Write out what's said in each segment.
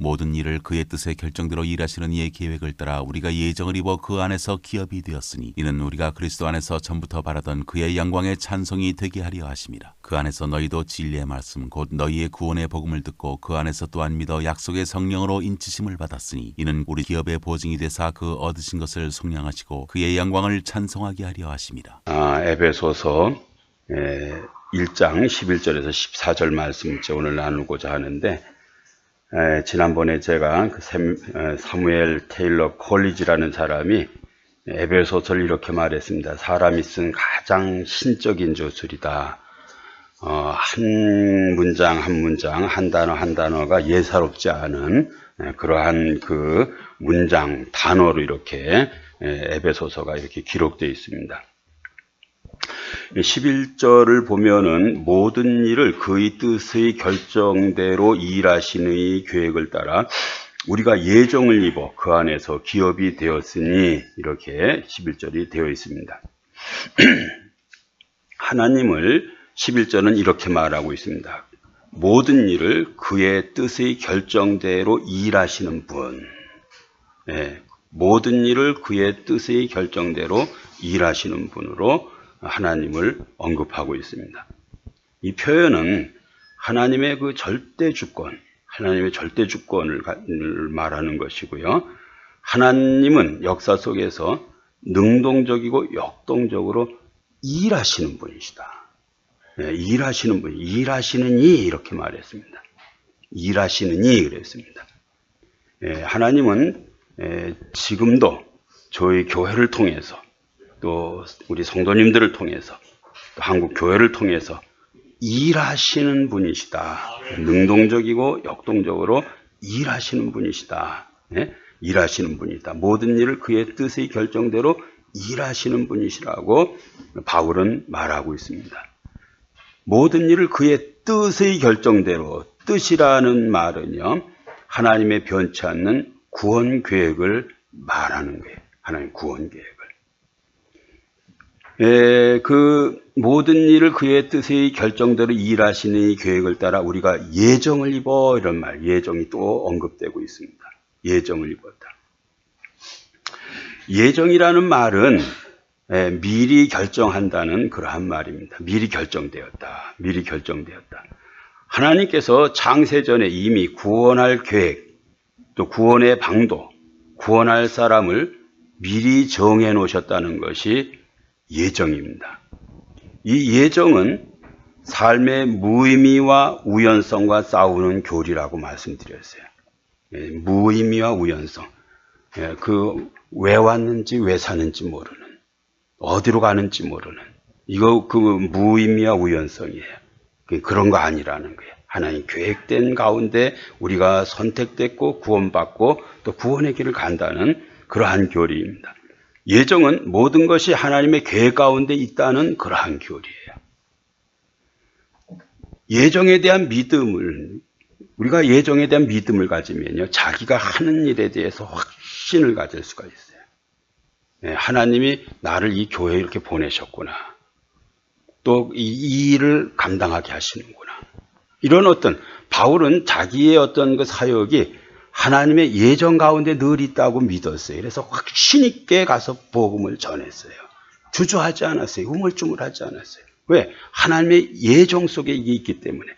모든 일을 그의 뜻의 결정대로 일하시는 이의 계획을 따라 우리가 예정을 입어 그 안에서 기업이 되었으니 이는 우리가 그리스도 안에서 전부터 바라던 그의 영광의 찬송이 되게 하려 하심이라. 그 안에서 너희도 진리의 말씀 곧 너희의 구원의 복음을 듣고 그 안에서 또한 믿어 약속의 성령으로 인치심을 받았으니 이는 우리 기업의 보증이 되사 그 얻으신 것을 속량하시고 그의 영광을 찬송하게 하려 하심이라. 에베소서 1장 11절에서 14절 말씀 오늘 나누고자 하는데, 지난번에 제가 사무엘 테일러 콜리지라는 사람이 에베소서를 이렇게 말했습니다. 사람이 쓴 가장 신적인 저술이다. 한 문장 한 문장, 한 단어 한 단어가 예사롭지 않은 그러한 그 문장, 단어로 이렇게 에베소서가 이렇게 기록되어 있습니다. 11절을 보면은 모든 일을 그의 뜻의 결정대로 일하시는 이 계획을 따라 우리가 예정을 입어 그 안에서 기업이 되었으니 이렇게 11절이 되어 있습니다. 하나님을 11절은 이렇게 말하고 있습니다. 모든 일을 그의 뜻의 결정대로 일하시는 분. 모든 일을 그의 뜻의 결정대로 일하시는 분으로 하나님을 언급하고 있습니다. 이 표현은 하나님의 그 절대 주권, 하나님의 절대 주권을 말하는 것이고요. 하나님은 역사 속에서 능동적이고 역동적으로 일하시는 분이시다. 일하시는 분, 일하시느니 이렇게 말했습니다. 일하시느니 그랬습니다. 하나님은 지금도 저희 교회를 통해서 또 우리 성도님들을 통해서 또 한국 교회를 통해서 일하시는 분이시다. 능동적이고 역동적으로 일하시는 분이시다. 일하시는 분이다. 모든 일을 그의 뜻의 결정대로 일하시는 분이시라고 바울은 말하고 있습니다. 모든 일을 그의 뜻의 결정대로, 뜻이라는 말은요, 하나님의 변치 않는 구원 계획을 말하는 거예요. 하나님 구원 계획을. 그 모든 일을 그의 뜻의 결정대로 일하시는 이 계획을 따라 우리가 예정을 입어 이런 말, 예정이 또 언급되고 있습니다. 예정을 입었다. 예정이라는 말은 미리 결정한다는 그러한 말입니다. 미리 결정되었다. 미리 결정되었다. 하나님께서 창세전에 이미 구원할 계획, 또 구원의 방도, 구원할 사람을 미리 정해 놓으셨다는 것이 예정입니다. 이 예정은 삶의 무의미와 우연성과 싸우는 교리라고 말씀드렸어요. 무의미와 우연성. 그 왜 왔는지 왜 사는지 모르는, 어디로 가는지 모르는, 이거 그 무의미와 우연성이에요. 그런 거 아니라는 거예요. 하나님 계획된 가운데 우리가 선택됐고 구원받고 또 구원의 길을 간다는 그러한 교리입니다. 예정은 모든 것이 하나님의 계획 가운데 있다는 그러한 교리예요. 예정에 대한 믿음을, 우리가 예정에 대한 믿음을 가지면요, 자기가 하는 일에 대해서 확신을 가질 수가 있어요. 하나님이 나를 이 교회에 이렇게 보내셨구나. 또 이 일을 감당하게 하시는구나. 이런 어떤, 바울은 자기의 어떤 그 사역이 하나님의 예정 가운데 늘 있다고 믿었어요. 그래서 확신 있게 가서 복음을 전했어요. 주저하지 않았어요. 우물쭈물하지 않았어요. 왜? 하나님의 예정 속에 이게 있기 때문에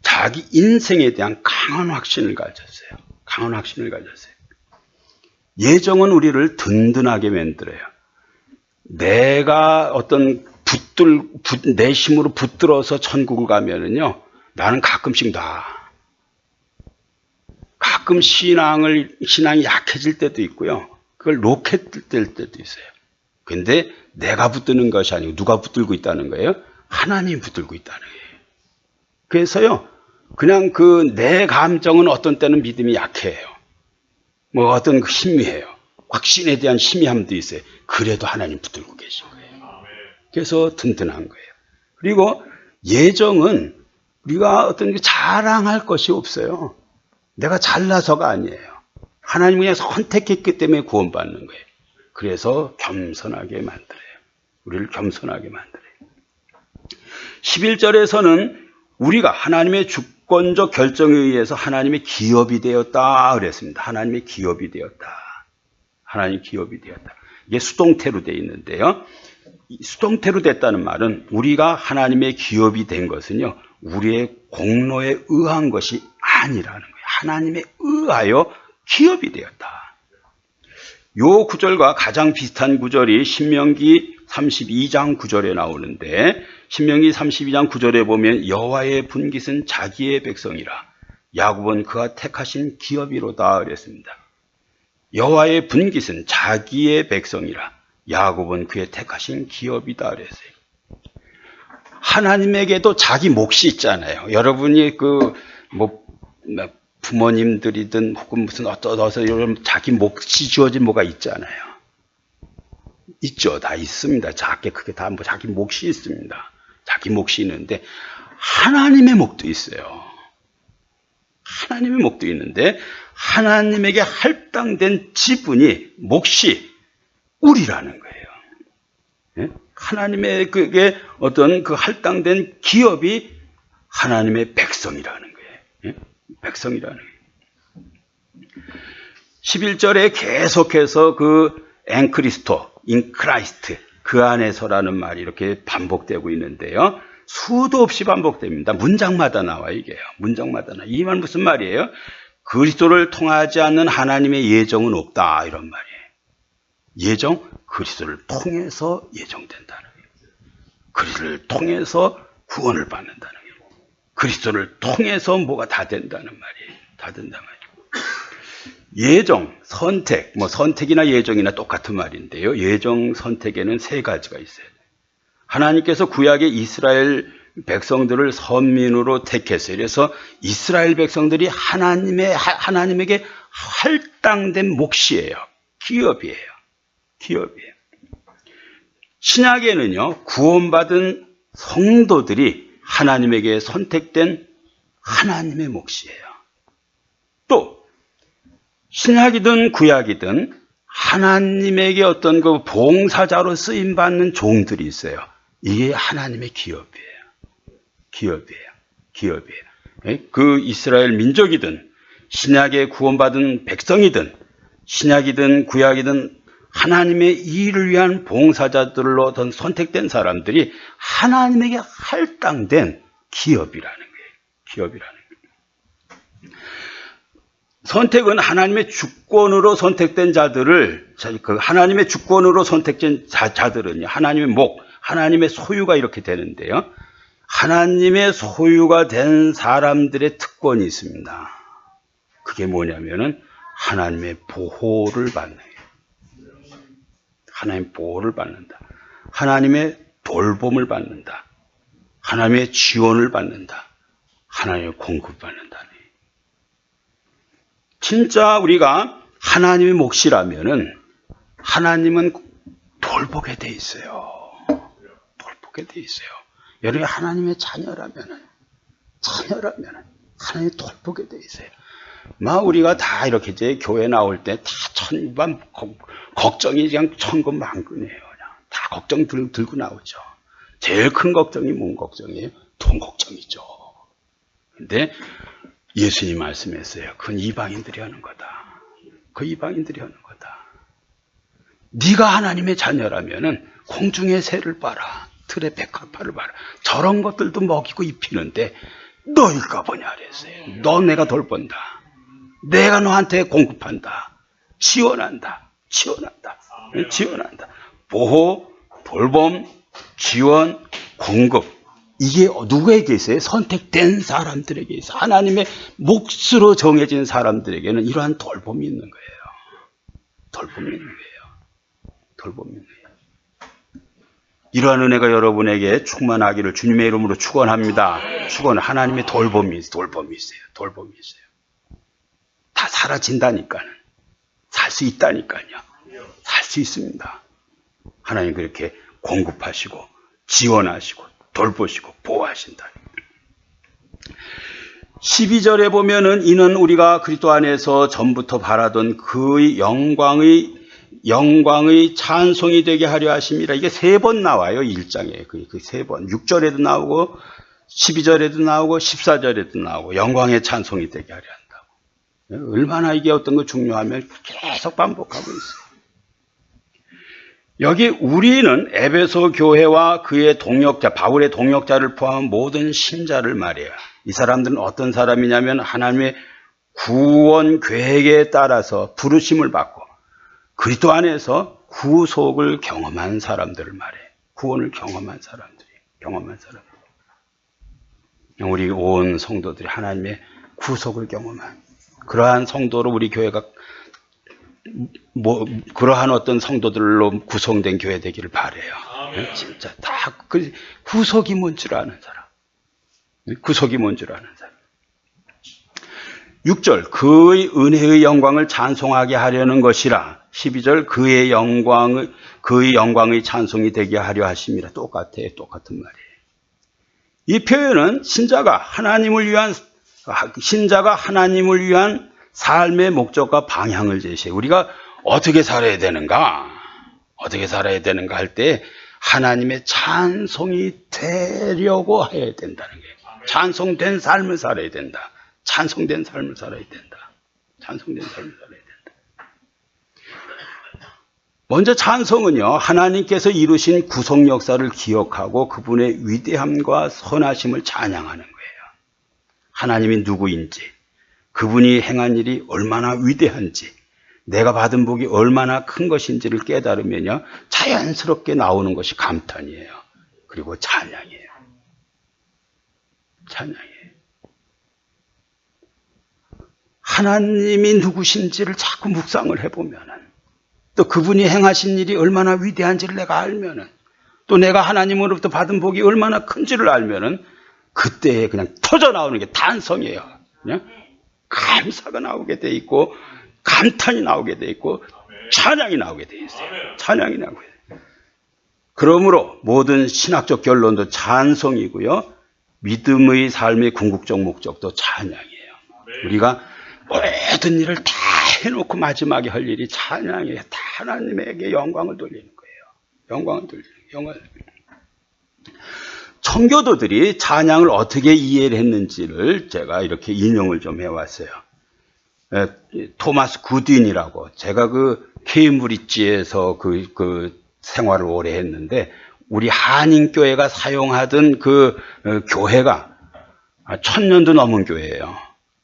자기 인생에 대한 강한 확신을 가졌어요. 강한 확신을 가졌어요. 예정은 우리를 든든하게 만들어요. 내가 어떤 내 힘으로 붙들어서 천국을 가면은요, 나는 가끔씩 가끔 신앙이 약해질 때도 있고요. 그걸 로켓 뜰 때도 있어요. 근데 내가 붙드는 것이 아니고 누가 붙들고 있다는 거예요? 하나님이 붙들고 있다는 거예요. 그래서요, 그냥 내 감정은 어떤 때는 믿음이 약해요. 뭐 어떤 희미해요. 확신에 대한 희미함도 있어요. 그래도 하나님 붙들고 계신 거예요. 그래서 든든한 거예요. 그리고 예정은 우리가 어떤 자랑할 것이 없어요. 내가 잘나서가 아니에요. 하나님이 그냥 선택했기 때문에 구원받는 거예요. 그래서 겸손하게 만들어요. 우리를 겸손하게 만들어요. 11절에서는 우리가 하나님의 주권적 결정에 의해서 하나님의 기업이 되었다 그랬습니다. 하나님의 기업이 되었다. 하나님 기업이 되었다. 이게 수동태로 되어 있는데요. 수동태로 됐다는 말은 우리가 하나님의 기업이 된 것은요, 우리의 공로에 의한 것이 아니라는 거예요. 하나님에 의하여 기업이 되었다. 요 구절과 가장 비슷한 구절이 신명기 32장 9절에 나오는데, 신명기 32장 9절에 보면 여호와의 분깃은 자기의 백성이라 야곱은 그가 택하신 기업이로다 그랬습니다. 여호와의 분깃은 자기의 백성이라 야곱은 그의 택하신 기업이다 그랬어요. 하나님에게도 자기 몫이 있잖아요. 여러분이 부모님들이든 혹은 무슨 어떠서 이런 자기 몫이 주어진 뭐가 있잖아요. 있죠. 다 있습니다. 작게 크게 다 자기 몫이 있습니다. 자기 몫이 있는데 하나님의 몫도 있어요. 하나님의 몫도 있는데 하나님에게 할당된 지분이 몫이 우리라는 거예요. 예? 하나님의 그게 어떤 그 할당된 기업이 하나님의 백성이라는 거예요. 예? 백성이라는 거예요. 11절에 계속해서 그 엔크리스토, 인크라이스트, 그 안에서라는 말이 이렇게 반복되고 있는데요. 수도 없이 반복됩니다. 문장마다 나와요, 이게요. 문장마다 나와요. 이 말 무슨 말이에요? 그리스도를 통하지 않는 하나님의 예정은 없다, 이런 말이에요. 예정? 그리스도를 통해서 예정된다는 거예요. 그리스도를 통해서 구원을 받는다는 거예요. 그리스도를 통해서 뭐가 다 된다는 말이에요. 다 된단 말이에요. 예정, 선택, 선택이나 예정이나 똑같은 말인데요. 예정, 선택에는 세 가지가 있어요. 하나님께서 구약의 이스라엘 백성들을 선민으로 택했어요. 그래서 이스라엘 백성들이 하나님에게 할당된 몫이에요. 기업이에요. 기업이에요. 신약에는요, 구원받은 성도들이 하나님에게 선택된 하나님의 몫이에요. 또 신약이든 구약이든 하나님에게 어떤 그 봉사자로 쓰임 받는 종들이 있어요. 이게 하나님의 기업이에요. 기업이에요. 기업이에요. 그 이스라엘 민족이든 신약에 구원받은 백성이든 신약이든 구약이든 하나님의 일을 위한 봉사자들로 어떤 선택된 사람들이 하나님에게 할당된 기업이라는 거예요. 기업이라는 거예요. 선택은 하나님의 주권으로 선택된 자들을, 하나님의 주권으로 선택된 자들은요, 하나님의 목, 하나님의 소유가 이렇게 되는데요. 하나님의 소유가 된 사람들의 특권이 있습니다. 그게 뭐냐면은 하나님의 보호를 받는 거예요. 하나님의 보호를 받는다. 하나님의 돌봄을 받는다. 하나님의 지원을 받는다. 하나님의 공급받는다. 진짜 우리가 하나님의 몫이라면은 하나님은 돌보게 돼 있어요. 돌보게 돼 있어요. 여러분이 하나님의 자녀라면은 하나님이 돌보게 돼 있어요. 우리가 다 이렇게 이제 교회 나올 때 다 천만 걱정이 그냥 천근만근이에요. 그냥 다 걱정 들고 나오죠. 제일 큰 걱정이 뭔 걱정이에요? 돈 걱정이죠. 근데 예수님 말씀했어요. 그건 이방인들이 하는 거다. 그 이방인들이 하는 거다. 네가 하나님의 자녀라면은 공중의 새를 봐라. 들의 백합화를 봐라. 저런 것들도 먹이고 입히는데 너일까 보냐 그랬어요. 너 내가 돌본다. 내가 너한테 공급한다. 지원한다. 보호, 돌봄, 지원, 공급. 이게 누구에게 있어요? 선택된 사람들에게 있어요. 하나님의 몫으로 정해진 사람들에게는 이러한 돌봄이 있는 거예요. 돌봄이 있는 거예요. 이러한 은혜가 여러분에게 충만하기를 주님의 이름으로 축원합니다. 하나님의 돌봄이 있어요. 다 사라진다니까요. 살 수 있다니까요. 살 수 있습니다. 하나님 그렇게 공급하시고 지원하시고 돌보시고 보호하신다. 12절에 보면은 이는 우리가 그리스도 안에서 전부터 바라던 그의 영광의 찬송이 되게 하려 하심이라. 이게 3번 나와요. 1장에. 그 3번. 6절에도 나오고 12절에도 나오고 14절에도 나오고 영광의 찬송이 되게 하려 한다고. 얼마나 이게 어떤 거 중요하면 계속 반복하고 있어요. 여기 우리는 에베소 교회와 그의 동역자, 바울의 동역자를 포함한 모든 신자를 말해요. 이 사람들은 어떤 사람이냐면 하나님의 구원 계획에 따라서 부르심을 받고 그리스도 안에서 구속을 경험한 사람들을 말해요. 구원을 경험한 사람들이, 경험한 사람들. 우리 온 성도들이 하나님의 구속을 경험한 그러한 성도로 우리 교회가 그러한 어떤 성도들로 구성된 교회 되기를 바라요. 진짜 다 구속이 뭔 줄 아는 사람. 구속이 뭔 줄 아는 사람. 6절 그의 은혜의 영광을 찬송하게 하려는 것이라. 12절 그의 영광의 찬송이 되게 하려 하심이라. 똑같아요. 똑같은 말이에요. 이 표현은 신자가 하나님을 위한 삶의 목적과 방향을 제시해. 우리가 어떻게 살아야 되는가? 어떻게 살아야 되는가 할 때 하나님의 찬송이 되려고 해야 된다는 거예요. 찬송된 삶을 살아야 된다. 찬송된 삶을 살아야 된다. 찬송된 삶을 살아야 된다. 먼저 찬송은요, 하나님께서 이루신 구속 역사를 기억하고 그분의 위대함과 선하심을 찬양하는 거예요. 하나님이 누구인지, 그분이 행한 일이 얼마나 위대한지, 내가 받은 복이 얼마나 큰 것인지를 깨달으면요, 자연스럽게 나오는 것이 감탄이에요. 그리고 찬양이에요. 찬양이에요. 하나님이 누구신지를 자꾸 묵상을 해보면은, 또 그분이 행하신 일이 얼마나 위대한지를 내가 알면은, 또 내가 하나님으로부터 받은 복이 얼마나 큰지를 알면은, 그때 그냥 터져 나오는 게 탄성이에요. 그냥 감사가 나오게 돼 있고, 감탄이 나오게 돼 있고, 찬양이 나오게 돼 있어요. 찬양이 나오게 돼 있어요. 그러므로 모든 신학적 결론도 찬송이고요. 믿음의 삶의 궁극적 목적도 찬양이에요. 우리가 모든 일을 다 해놓고 마지막에 할 일이 찬양이에요. 다 하나님에게 영광을 돌리는 거예요. 영광을 돌리는 거예요. 청교도들이 찬양을 어떻게 이해를 했는지를 제가 이렇게 인용을 좀 해왔어요. 토마스 구딘이라고, 제가 그 케임브리지에서 그 생활을 오래 했는데, 우리 한인교회가 사용하던 그 교회가 1000년도 넘은 교회예요.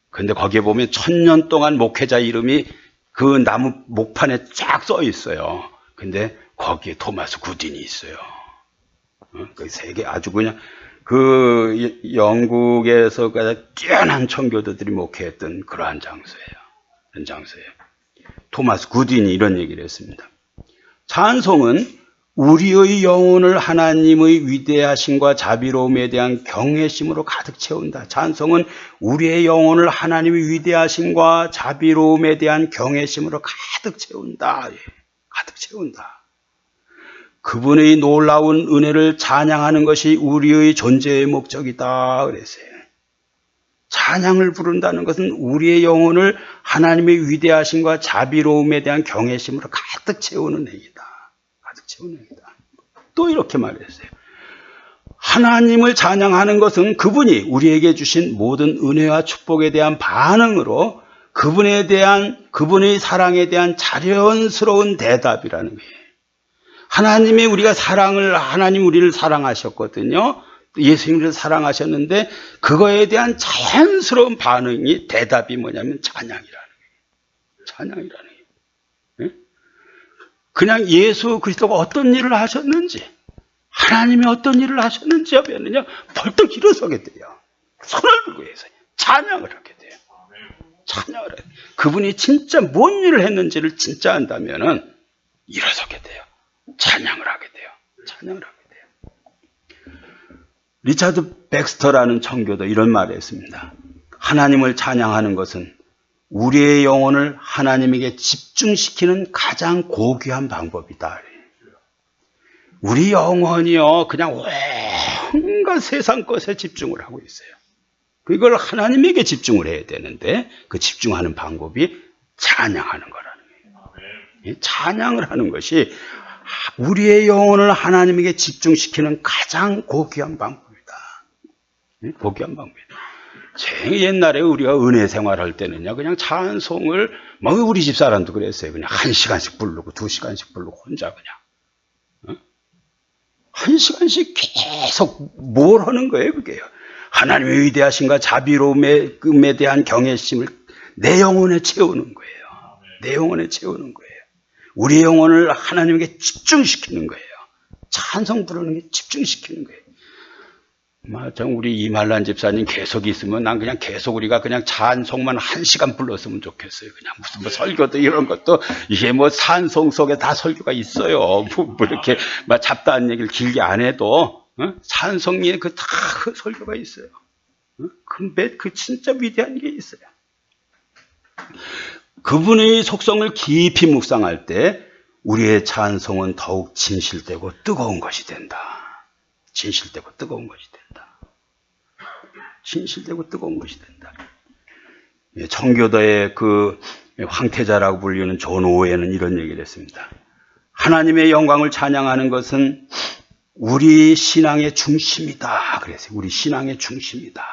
근데 거기에 보면 1000년 동안 목회자 이름이 그 나무 목판에 쫙 써 있어요. 근데 거기에 토마스 구딘이 있어요. 그 세계 아주 그냥 그 영국에서 뛰어난 청교도들이 목회했던 그러한 장소예요. 그런 장소예요. 토마스 구딘이 이런 얘기를 했습니다. 찬송은 우리의 영혼을 하나님의 위대하심과 자비로움에 대한 경외심으로 가득 채운다. 찬송은 우리의 영혼을 하나님의 위대하심과 자비로움에 대한 경외심으로 가득 채운다. 가득 채운다. 그분의 놀라운 은혜를 찬양하는 것이 우리의 존재의 목적이다 그랬어요. 찬양을 부른다는 것은 우리의 영혼을 하나님의 위대하심과 자비로움에 대한 경외심으로 가득 채우는 행위다. 가득 채우는 행위다. 또 이렇게 말했어요. 하나님을 찬양하는 것은 그분이 우리에게 주신 모든 은혜와 축복에 대한 반응으로 그분의 사랑에 대한 자연스러운 대답이라는 거예요. 하나님 우리를 사랑하셨거든요. 예수님을 사랑하셨는데 그거에 대한 자연스러운 반응이 대답이 뭐냐면 찬양이라는 거예요. 찬양이라는 거예요. 그냥 예수 그리스도가 어떤 일을 하셨는지, 하나님이 어떤 일을 하셨는지 하면은요, 벌떡 일어서게 돼요. 손을 들고 해서 찬양을 하게 돼요. 찬양을 해요. 그분이 진짜 뭔 일을 했는지를 진짜 안다면은 일어서게 돼요. 찬양을 하게 돼요. 찬양을 하게 돼요. 리차드 백스터라는 청교도 이런 말을 했습니다. 하나님을 찬양하는 것은 우리의 영혼을 하나님에게 집중시키는 가장 고귀한 방법이다. 우리 영혼이요, 그냥 온갖 세상 것에 집중을 하고 있어요. 그걸 하나님에게 집중을 해야 되는데 그 집중하는 방법이 찬양하는 거라는 거예요. 찬양을 하는 것이 우리의 영혼을 하나님에게 집중시키는 가장 고귀한 방법이다. 복귀한 방법이에요. 제일 옛날에 우리가 은혜 생활할 때는요, 그냥 찬송을, 뭐 우리 집 사람도 그랬어요. 그냥 1시간씩 부르고 2시간씩 부르고 혼자 그냥. 1시간씩 계속 뭘 하는 거예요, 그게요. 하나님의 위대하신가 자비로움에 대한 경외심을 내 영혼에 채우는 거예요. 내 영혼에 채우는 거예요. 우리 영혼을 하나님께 집중시키는 거예요. 찬송 부르는 게 집중시키는 거예요. 우리 이말란 집사님 계속 있으면 난 그냥 계속 우리가 그냥 찬송만 1시간 불렀으면 좋겠어요. 그냥 무슨 뭐 설교도 이런 것도 이게 뭐 찬송 속에 다 설교가 있어요. 뭐 이렇게 막 잡다한 얘기를 길게 안 해도 찬송에 그 다 설교가 있어요. 그 진짜 위대한 게 있어요. 그분의 속성을 깊이 묵상할 때 우리의 찬송은 더욱 진실되고 뜨거운 것이 된다. 진실되고 뜨거운 것이 된다. 진실되고 뜨거운 것이 된다. 청교도의 그 황태자라고 불리는 존 오웨는 이런 얘기를 했습니다. 하나님의 영광을 찬양하는 것은 우리 신앙의 중심이다. 그랬어요. 우리 신앙의 중심이다.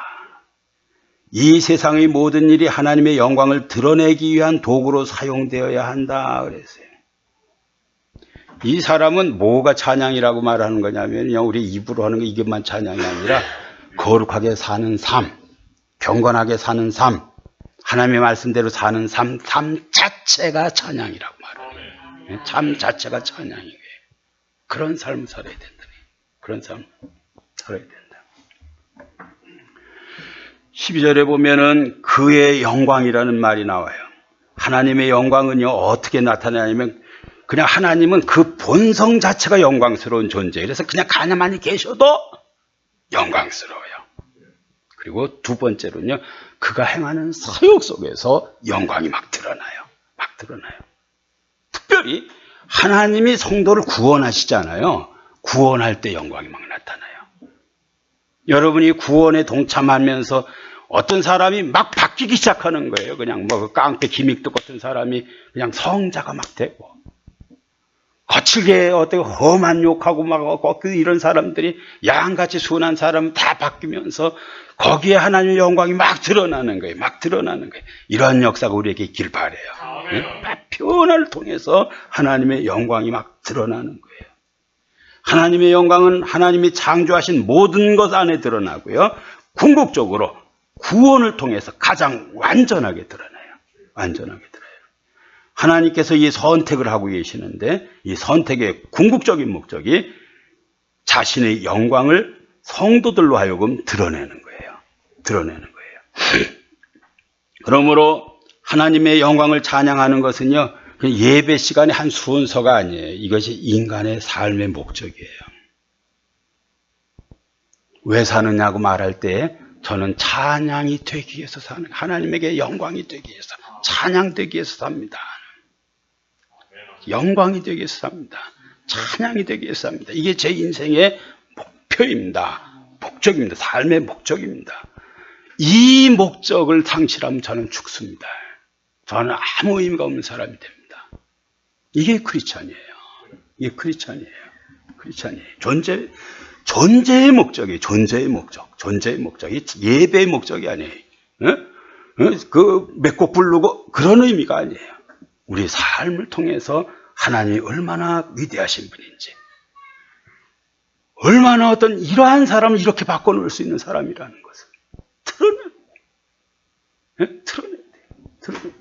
이 세상의 모든 일이 하나님의 영광을 드러내기 위한 도구로 사용되어야 한다. 그랬어요. 이 사람은 뭐가 찬양이라고 말하는 거냐면 그냥 우리 입으로 하는 게 이것만 찬양이 아니라 거룩하게 사는 삶, 경건하게 사는 삶, 하나님의 말씀대로 사는 삶 자체가 찬양이라고 말해요. 삶 자체가 찬양이에요. 그런 삶을 살아야 된다. 그런 삶을 살아야 된다. 12절에 보면은 그의 영광이라는 말이 나와요. 하나님의 영광은요, 어떻게 나타나냐면 그냥 하나님은 그 본성 자체가 영광스러운 존재예요. 그래서 그냥 가만히 계셔도 영광스러워요. 그리고 두 번째로는요, 그가 행하는 사역 속에서 영광이 막 드러나요. 막 드러나요. 특별히 하나님이 성도를 구원하시잖아요. 구원할 때 영광이 막 나타나요. 여러분이 구원에 동참하면서 어떤 사람이 막 바뀌기 시작하는 거예요. 그냥 뭐 깡패 기믹도 같은 사람이 그냥 성자가 막 되고, 거칠게 어떻게 험한 욕하고 막 이런 사람들이 양같이 순한 사람 다 바뀌면서 거기에 하나님의 영광이 막 드러나는 거예요. 막 드러나는 거예요. 이런 역사가 우리에게 있길 바라요. 변화를 통해서 하나님의 영광이 막 드러나는 거예요. 하나님의 영광은 하나님이 창조하신 모든 것 안에 드러나고요. 궁극적으로 구원을 통해서 가장 완전하게 드러나요. 완전하게 드러나요. 하나님께서 이 선택을 하고 계시는데 이 선택의 궁극적인 목적이 자신의 영광을 성도들로 하여금 드러내는 거예요. 드러내는 거예요. 그러므로 하나님의 영광을 찬양하는 것은요, 예배 시간의 한 순서가 아니에요. 이것이 인간의 삶의 목적이에요. 왜 사느냐고 말할 때 저는 찬양이 되기 위해서 사는, 하나님에게 영광이 되기 위해서, 찬양되기 위해서 삽니다. 영광이 되기 위해서 삽니다. 찬양이 되기 위해서 삽니다. 이게 제 인생의 목표입니다. 목적입니다. 삶의 목적입니다. 이 목적을 상실하면 저는 죽습니다. 저는 아무 의미가 없는 사람이 됩니다. 이게 크리스찬이에요. 이게 크리스찬이에요. 크리스찬이에요. 존재의 목적이에요. 존재의 목적. 존재의 목적이 예배의 목적이 아니에요. 몇 곡 부르고 그런 의미가 아니에요. 우리 삶을 통해서 하나님이 얼마나 위대하신 분인지, 얼마나 어떤 이러한 사람을 이렇게 바꿔놓을 수 있는 사람이라는 것을 드러내야 돼요. 드러내야 돼요.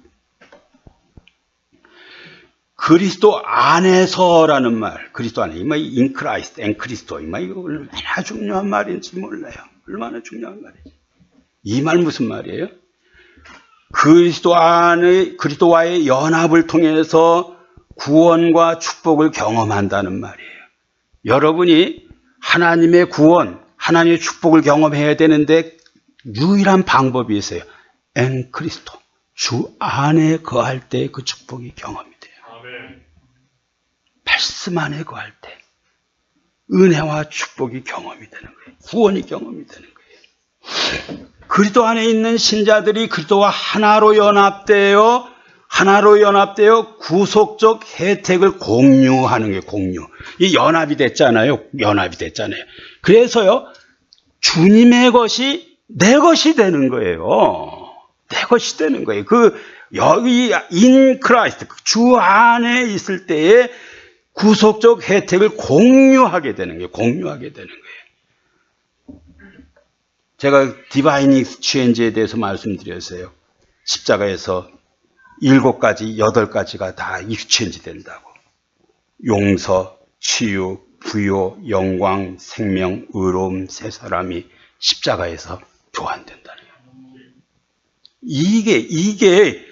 그리스도 안에서라는 말, 그리스도 안에, in Christ, and 그리스도, 이거 얼마나 중요한 말인지 몰라요. 얼마나 중요한 말인지. 이 말 무슨 말이에요? 그리스도 안의, 그리스도와의 연합을 통해서 구원과 축복을 경험한다는 말이에요. 여러분이 하나님의 구원, 하나님의 축복을 경험해야 되는데 유일한 방법이 있어요. 엔 그리스도, 주 안에 거할 때 그 축복이 경험이 돼요. 아멘. 말씀 안에 거할 때 은혜와 축복이 경험이 되는 거예요. 구원이 경험이 되는 거예요. 그리스도 안에 있는 신자들이 그리스도와 하나로 연합되어 구속적 혜택을 공유하는 게 공유. 이 연합이 됐잖아요. 연합이 됐잖아요. 그래서요, 주님의 것이 내 것이 되는 거예요. 내 것이 되는 거예요. 여기 in Christ, 주 안에 있을 때에 구속적 혜택을 공유하게 되는 거예요. 공유하게 되는 거예요. 제가 디바인 익스체인지에 대해서 말씀드렸어요. 십자가에서 7가지, 8가지가 다 익스체인지 된다고. 용서, 치유, 부요, 영광, 생명, 의로움, 세 사람이 십자가에서 교환된다는 거예요. 이게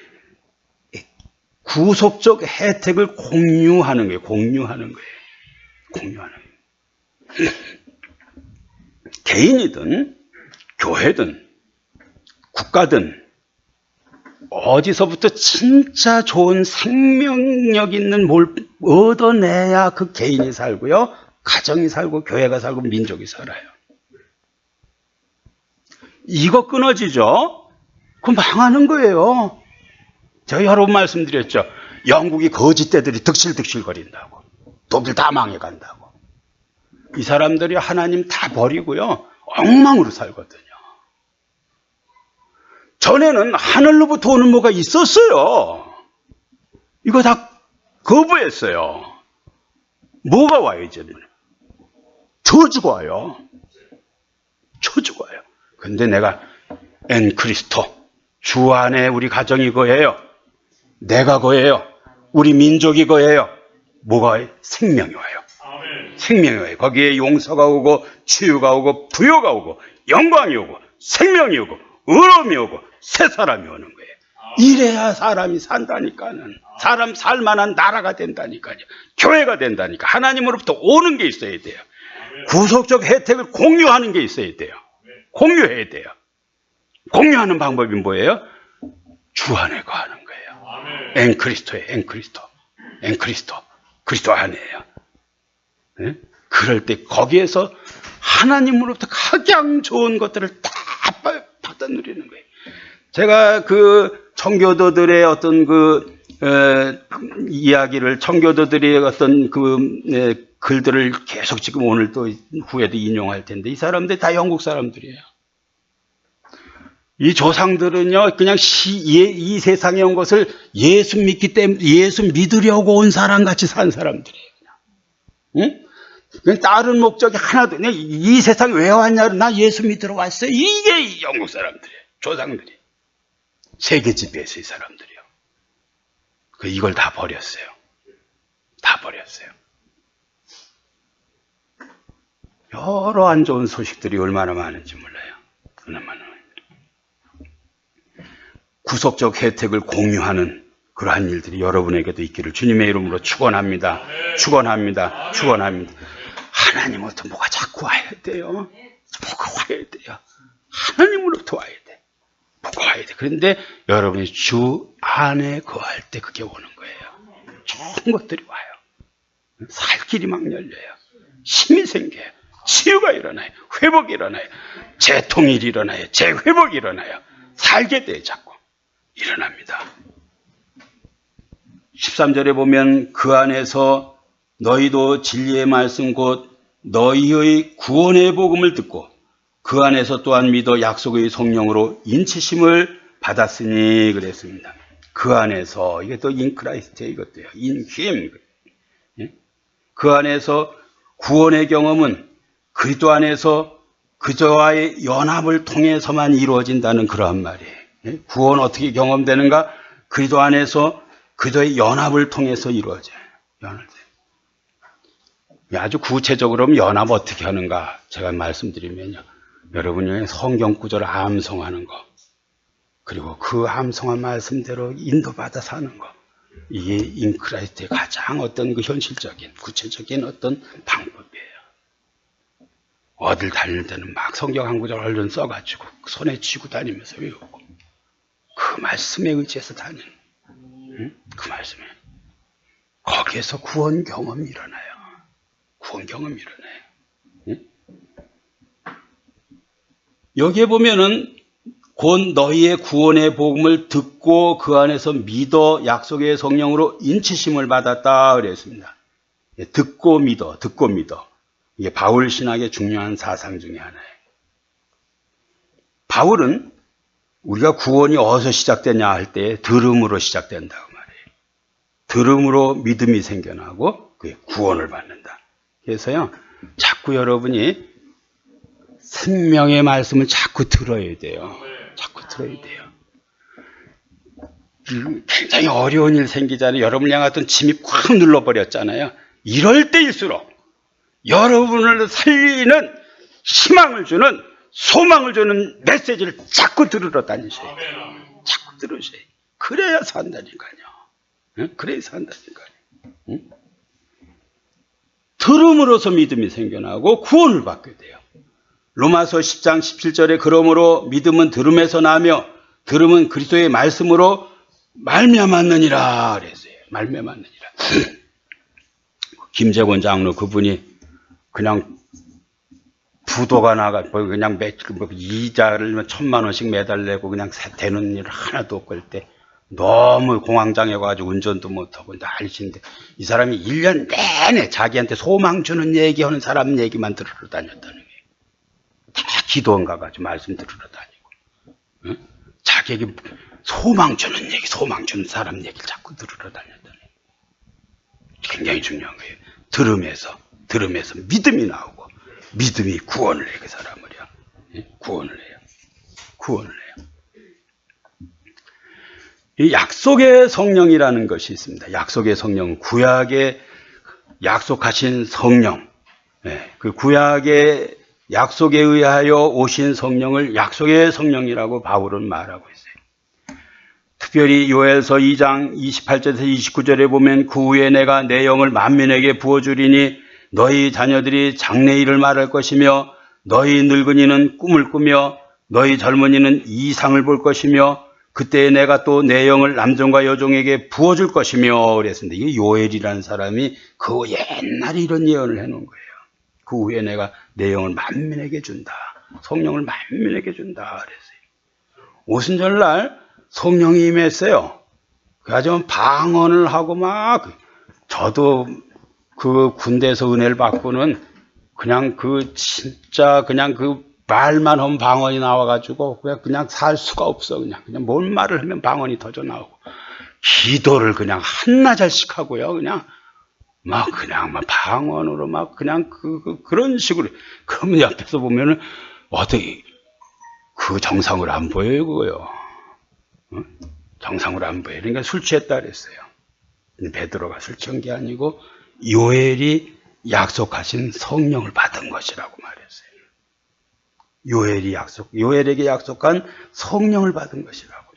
구속적 혜택을 공유하는 거예요. 공유하는 거예요. 공유하는 거예요. 개인이든 교회든 국가든 어디서부터 진짜 좋은 생명력 있는 뭘 얻어내야 그 개인이 살고요, 가정이 살고, 교회가 살고, 민족이 살아요. 이거 끊어지죠? 그럼 망하는 거예요. 제가 여러 번 말씀드렸죠. 영국이 거짓대들이 득실득실거린다고. 독일 다 망해간다고. 이 사람들이 하나님 다 버리고요, 엉망으로 살거든요. 전에는 하늘로부터 오는 뭐가 있었어요. 이거 다 거부했어요. 뭐가 와요, 이제는? 저주가 와요. 저주가 와요. 근데 내가 엔 그리스도, 주 안에 우리 가정이 거예요. 내가 거예요. 우리 민족이 거예요. 뭐가 와요? 생명이 와요. 생명이 와요. 거기에 용서가 오고, 치유가 오고, 부요가 오고, 영광이 오고, 생명이 오고, 의로움이 오고, 새 사람이 오는 거예요. 이래야 사람이 산다니까는. 사람 살만한 나라가 된다니까요. 교회가 된다니까. 하나님으로부터 오는 게 있어야 돼요. 구속적 혜택을 공유하는 게 있어야 돼요. 공유해야 돼요. 공유하는 방법이 뭐예요? 주 안에 거하는 거예요. 엔 그리스도예요. 엔 그리스도. 엔 그리스도. 그리스도 안에요. 네? 그럴 때 거기에서 하나님으로부터 가장 좋은 것들을 다 받아 누리는 거예요. 제가 그 청교도들의 어떤 이야기를, 청교도들의 어떤 글들을 계속 지금 오늘 또 후에도 인용할 텐데, 이 사람들 다 영국 사람들이에요. 이 조상들은요, 그냥 이 세상에 온 것을 예수 믿기 때문에, 예수 믿으려고 온 사람 같이 산 사람들이에요. 응? 그냥 다른 목적이 하나도, 그냥 이 세상에 왜 왔냐, 나 예수 믿으러 왔어요. 이게 영국 사람들이에요. 조상들이. 세계 지배에서 이 사람들이요. 이걸 다 버렸어요. 다 버렸어요. 여러 안 좋은 소식들이 얼마나 많은지 몰라요. 얼마나. 구속적 혜택을 공유하는 그러한 일들이 여러분에게도 있기를 주님의 이름으로 축원합니다. 축원합니다. 축원합니다. 하나님으로부터 뭐가 자꾸 와야 돼요. 뭐가 와야 돼요. 하나님으로부터 와야 돼. 뭐가 와야 돼. 그런데 여러분이 주 안에 거할 때 그게 오는 거예요. 좋은 것들이 와요. 살 길이 막 열려요. 힘이 생겨요. 치유가 일어나요. 회복이 일어나요. 재통일이 일어나요. 재회복이 일어나요. 살게 돼요. 자꾸. 일어납니다. 13절에 보면 그 안에서 너희도 진리의 말씀 곧 너희의 구원의 복음을 듣고 그 안에서 또한 믿어 약속의 성령으로 인치심을 받았으니 그랬습니다. 그 안에서, 이게 또 인크라이스트예요. 이것도요. 인힘. 그 안에서 구원의 경험은 그리스도 안에서 그저와의 연합을 통해서만 이루어진다는 그러한 말이에요. 구원 어떻게 경험되는가? 그리스도 안에서 그저의 연합을 통해서 이루어져요. 아주 구체적으로 연합 어떻게 하는가 제가 말씀드리면요. 여러분이 성경 구절을 암송하는 거, 그리고 그 암송한 말씀대로 인도받아 사는 거, 이게 인크라이스트의 가장 어떤 그 현실적인 구체적인 어떤 방법이에요. 어딜 다닐 때는 막 성경 한 구절 얼른 써가지고 손에 쥐고 다니면서 외우고 그 말씀에 의지해서 다니는, 그 말씀에 거기에서 구원 경험이 일어나요. 구원 경험이 일어나요. 여기에 보면은 곧 너희의 구원의 복음을 듣고 그 안에서 믿어 약속의 성령으로 인치심을 받았다 그랬습니다. 듣고 믿어, 듣고 믿어. 이게 바울 신학의 중요한 사상 중에 하나예요. 바울은 우리가 구원이 어디서 시작되냐 할 때 들음으로 시작된다고 말해요. 들음으로 믿음이 생겨나고 그게 구원을 받는다. 그래서요, 자꾸 여러분이 생명의 말씀을 자꾸 들어야 돼요. 자꾸 들어야 돼요. 굉장히 어려운 일 생기잖아요. 여러분 향하던 짐이 꽉 눌러버렸잖아요. 이럴 때일수록 여러분을 살리는 희망을 주는, 소망을 주는 메시지를 자꾸 들으러 다니셔야 돼요. 자꾸 들으셔야 돼요. 그래야 산다니까요. 응? 그래야 산다니까요. 응? 들음으로써 믿음이 생겨나고 구원을 받게 돼요. 로마서 10장 17절에 그러므로 믿음은 들음에서 나며 들음은 그리스도의 말씀으로 말미암았느니라 그랬어요. 말미암았느니라. 김재권 장로 그분이 그냥 부도가 나가 그냥 이자를 1,000만 원씩 매달 내고 그냥 되는 일 하나도 없고 할 때 너무 공황장애 가지고 운전도 못하고 난리신데 이 사람이 1년 내내 자기한테 소망 주는 얘기하는 사람 얘기만 들으러 다녔다는 거예요. 다 기도원 가가지고 말씀 들으러 다니고, 응? 자기에게 소망 주는 얘기, 소망 주는 사람 얘기를 자꾸 들으러 다녔다는 거예요. 굉장히 중요한 거예요. 들음에서 믿음이 나오고 믿음이 구원을 해요. 그 사람을요. 구원을 해요. 구원을 해요. 이 약속의 성령이라는 것이 있습니다. 약속의 성령은 구약에 약속하신 성령, 그 구약의 약속에 의하여 오신 성령을 약속의 성령이라고 바울은 말하고 있어요. 특별히 요엘서 2장 28절에서 29절에 보면 그 후에 내가 내 영을 만민에게 부어주리니 너희 자녀들이 장래일을 말할 것이며 너희 늙은이는 꿈을 꾸며 너희 젊은이는 이상을 볼 것이며 그때 내가 또 내 영을 남종과 여종에게 부어줄 것이며 그랬습니다. 이게 요엘이라는 사람이 그 옛날에 이런 예언을 해놓은 거예요. 그 후에 내가 내 영을 만민에게 준다. 성령을 만민에게 준다 그랬어요. 오순절날 성령이 임했어요. 그래가지고 방언을 하고 막 저도 그 군대에서 은혜를 받고는 그냥 그 진짜 그냥 그 말만 하면 방언이 나와가지고 그냥 살 수가 없어. 그냥 뭔 말을 하면 방언이 터져 나오고 기도를 그냥 한나절씩 하고요. 그냥 막 방언으로 막 그냥 그런 식으로. 그러면 옆에서 보면은 어떻게 그 정상으로 안 보여요 그거요. 어? 정상으로 안 보여요. 그러니까 술 취했다 그랬어요. 베드로가 술 취한 게 아니고 요엘이 약속하신 성령을 받은 것이라고 말했어요. 요엘에게 약속한 성령을 받은 것이라고.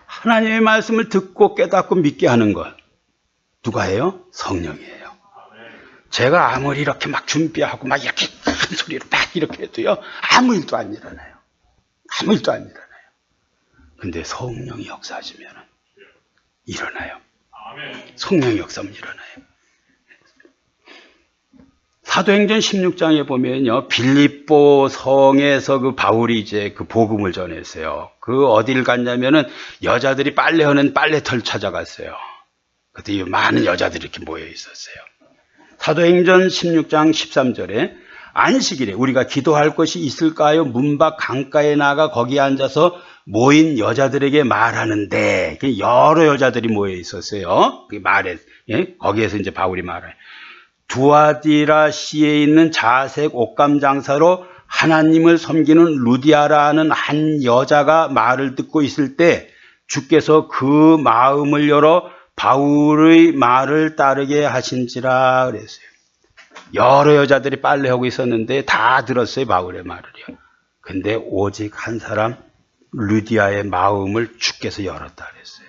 하나님의 말씀을 듣고 깨닫고 믿게 하는 것. 누가 해요? 성령이에요. 제가 아무리 이렇게 막 준비하고 막 이렇게 큰 소리로 막 이렇게 해도요, 아무 일도 안 일어나요. 아무 일도 안 일어나요. 근데 성령이 역사하시면 일어나요. 성령의 역사는 일어나요. 사도행전 16장에 보면요, 빌립보 성에서 그 바울이 이제 그 복음을 전했어요. 그 어딜 갔냐면은 여자들이 빨래하는 빨래터를 찾아갔어요. 그때 많은 여자들이 이렇게 모여 있었어요. 사도행전 16장 13절에 안식일에 우리가 기도할 것이 있을까요? 문 밖 강가에 나가 거기 앉아서 모인 여자들에게 말하는데, 여러 여자들이 모여 있었어요. 그 말에, 거기에서 이제 바울이 말해요. 두아디라시에 있는 자색 옷감 장사로 하나님을 섬기는 루디아라는 한 여자가 말을 듣고 있을 때 주께서 그 마음을 열어 바울의 말을 따르게 하신지라 그랬어요. 여러 여자들이 빨래하고 있었는데 다 들었어요, 바울의 말을요. 근데 오직 한 사람 루디아의 마음을 주께서 열었다 그랬어요.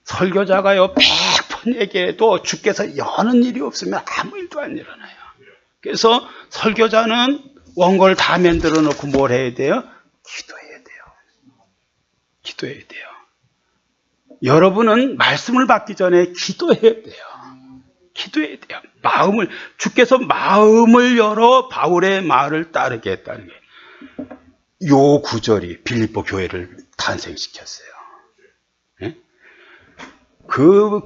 설교자가요 100번 얘기해도 주께서 여는 일이 없으면 아무 일도 안 일어나요. 그래서 설교자는 원고를 다 만들어 놓고 뭘 해야 돼요? 기도해야 돼요. 기도해야 돼요. 여러분은 말씀을 받기 전에 기도해야 돼요. 기도해야 돼요. 주께서 마음을 열어 바울의 말을 따르게 했다는 게, 요 구절이 빌립보 교회를 탄생시켰어요. 그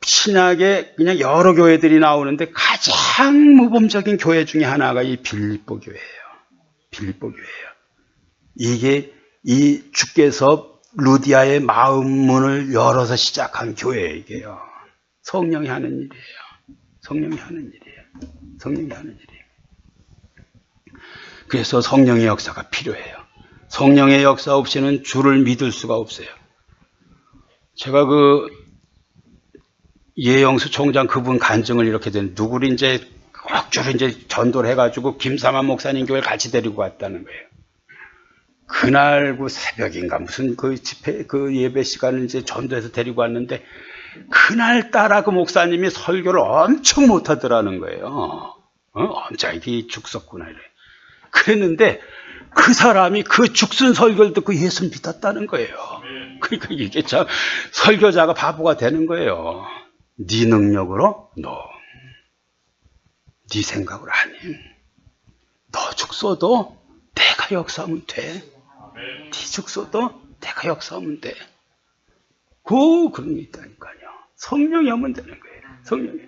신약에 그냥 여러 교회들이 나오는데 가장 모범적인 교회 중에 하나가 이 빌립보 교회예요. 빌립보 교회예요. 이게 이 주께서 루디아의 마음 문을 열어서 시작한 교회예요. 이게요. 성령이 하는 일이에요. 성령이 하는 일이에요. 성령이 하는 일이에요. 그래서 성령의 역사가 필요해요. 성령의 역사 없이는 주를 믿을 수가 없어요. 제가 예영수 총장 그분 간증을 이렇게 된 누구를 이제 억지로 이제 전도를 해가지고 김삼환 목사님 교회를 같이 데리고 왔다는 거예요. 그날 그 새벽인가 무슨 그 집회 그 예배 시간을 이제 전도해서 데리고 왔는데 그날 따라 그 목사님이 설교를 엄청 못하더라는 거예요. 엄청 이게 죽었구나 이래. 그랬는데 그 사람이 그 죽순 설교를 듣고 예수 믿었다는 거예요. 그러니까 이게 참 설교자가 바보가 되는 거예요. 네 능력으로? 네 생각으로 아니. 너 죽어도 내가 역사하면 돼. 네 죽어도 내가 역사하면 돼. 그런 게 있다니까요. 성령이 하면 되는 거예요. 성령이.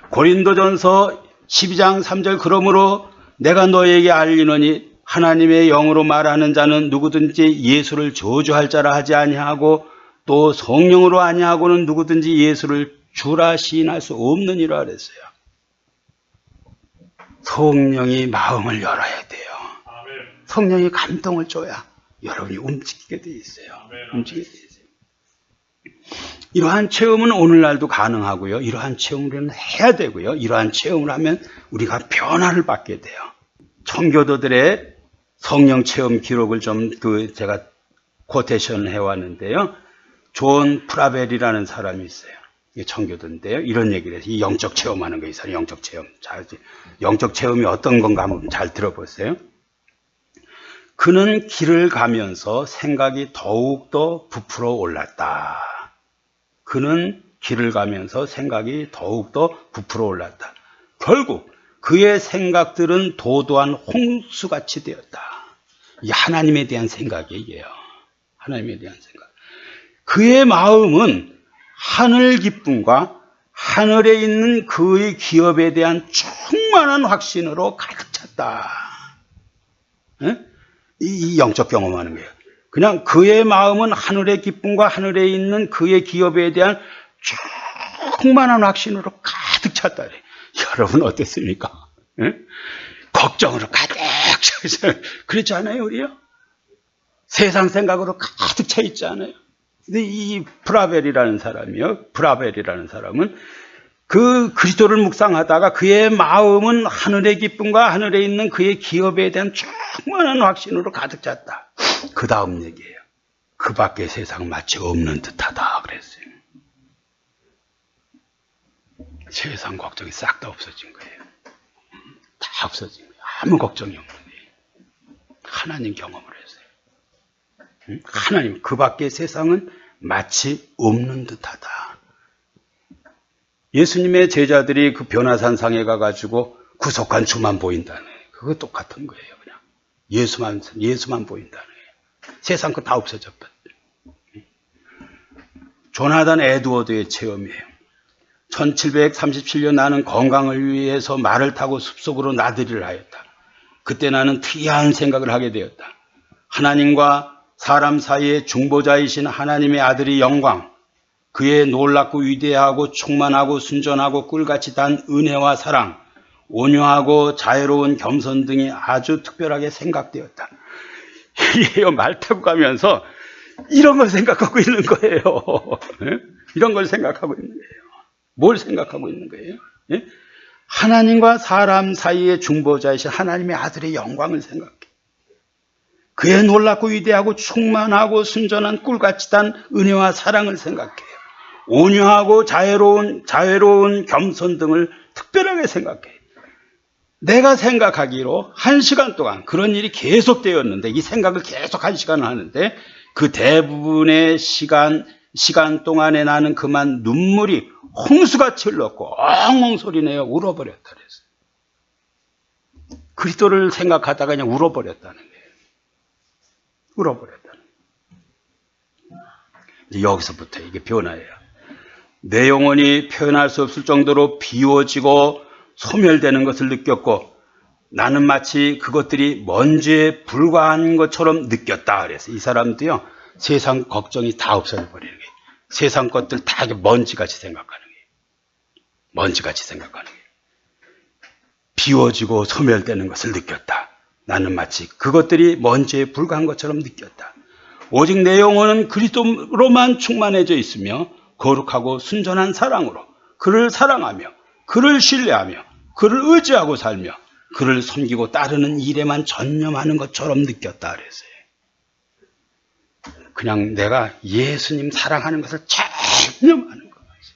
고린도전서 12장 3절 그러므로 내가 너에게 알리노니 하나님의 영으로 말하는 자는 누구든지 예수를 저주할 자라 하지 아니하고 또 성령으로 아니하고는 누구든지 예수를 주라 시인할 수 없느니라 그랬어요. 성령이 마음을 열어야 돼요. 성령이 감동을 줘야 여러분이 움직이게 돼 있어요. 움직이게 돼 있어요. 이러한 체험은 오늘날도 가능하고요. 이러한 체험을 해야 되고요. 이러한 체험을 하면 우리가 변화를 받게 돼요. 청교도들의 성령 체험 기록을 좀 제가 코테이션을 해왔는데요. 존 프라벨이라는 사람이 있어요. 이게 청교도인데요. 이런 얘기를 해서 이 영적 체험하는 거 있어요. 영적 체험. 영적 체험이 어떤 건가 한번 잘 들어보세요. 그는 길을 가면서 생각이 더욱더 부풀어 올랐다. 그는 길을 가면서 생각이 더욱더 부풀어 올랐다. 결국 그의 생각들은 도도한 홍수같이 되었다. 이 하나님에 대한 생각이에요. 하나님에 대한 생각. 그의 마음은 하늘 기쁨과 하늘에 있는 그의 기업에 대한 충만한 확신으로 가득 찼다. 이 영적 경험하는 거예요. 그냥 그의 마음은 하늘의 기쁨과 하늘에 있는 그의 기업에 대한 충만한 확신으로 가득 찼다. 여러분 어땠습니까? 걱정으로 가득 차 있어요. 그렇지 않아요, 우리요? 세상 생각으로 가득 차 있지 않아요? 근데 이 브라벨이라는 사람은 그 그리스도를 묵상하다가 그의 마음은 하늘의 기쁨과 하늘에 있는 그의 기업에 대한 충만한 확신으로 가득 찼다. 그 다음 얘기예요. 그 밖에 세상 마치 없는 듯하다 그랬어요. 세상 걱정이 싹 다 없어진 거예요. 다 없어진 거예요. 아무 걱정이 없는 거예요. 하나님 경험을 했어요. 하나님, 그 밖의 세상은 마치 없는 듯하다. 예수님의 제자들이 그 변화산 상에 가가지고 구속한 주만 보인다는 거예요. 그거 똑같은 거예요. 그냥 예수만 보인다는 거예요. 세상 거 다 없어졌거든요. 조나단 에드워드의 체험이에요. 1737년 나는 건강을 위해서 말을 타고 숲속으로 나들이를 하였다. 그때 나는 특이한 생각을 하게 되었다. 하나님과 사람 사이의 중보자이신 하나님의 아들의 영광, 그의 놀랍고 위대하고 충만하고 순전하고 꿀같이 단 은혜와 사랑, 온유하고 자애로운 겸손 등이 아주 특별하게 생각되었다. 이게요, 말 타고 가면서 이런 걸 생각하고 있는 거예요. 이런 걸 생각하고 있는 거예요. 뭘 생각하고 있는 거예요? 하나님과 사람 사이의 중보자이신 하나님의 아들의 영광을 생각해. 그의 놀랍고 위대하고 충만하고 순전한 꿀같이 단 은혜와 사랑을 생각해요. 온유하고 자애로운 겸손 등을 특별하게 생각해요. 내가 생각하기로 1시간 동안 그런 일이 계속되었는데, 이 생각을 계속 1시간을 하는데, 그 대부분의 시간 동안에 나는 그만 눈물이 홍수같이 흘렀고 엉엉 소리내어 울어버렸다 그랬어요. 그리스도를 생각하다가 그냥 울어버렸다는 거예요. 울어버렸다는 거예요. 이제 여기서부터 이게 변화예요. 내 영혼이 표현할 수 없을 정도로 비워지고 소멸되는 것을 느꼈고 나는 마치 그것들이 먼지에 불과한 것처럼 느꼈다. 그래서 이 사람도요, 세상 걱정이 다 없어져버리는 거예요. 세상 것들 다 먼지같이 생각하는 거예요. 먼지같이 생각하는 거예요. 비워지고 소멸되는 것을 느꼈다. 나는 마치 그것들이 먼지에 불과한 것처럼 느꼈다. 오직 내 영혼은 그리스도로만 충만해져 있으며 거룩하고 순전한 사랑으로 그를 사랑하며 그를 신뢰하며 그를 의지하고 살며 그를 섬기고 따르는 일에만 전념하는 것처럼 느꼈다 그랬어요. 그냥 내가 예수님 사랑하는 것을 전념하는 것 같이,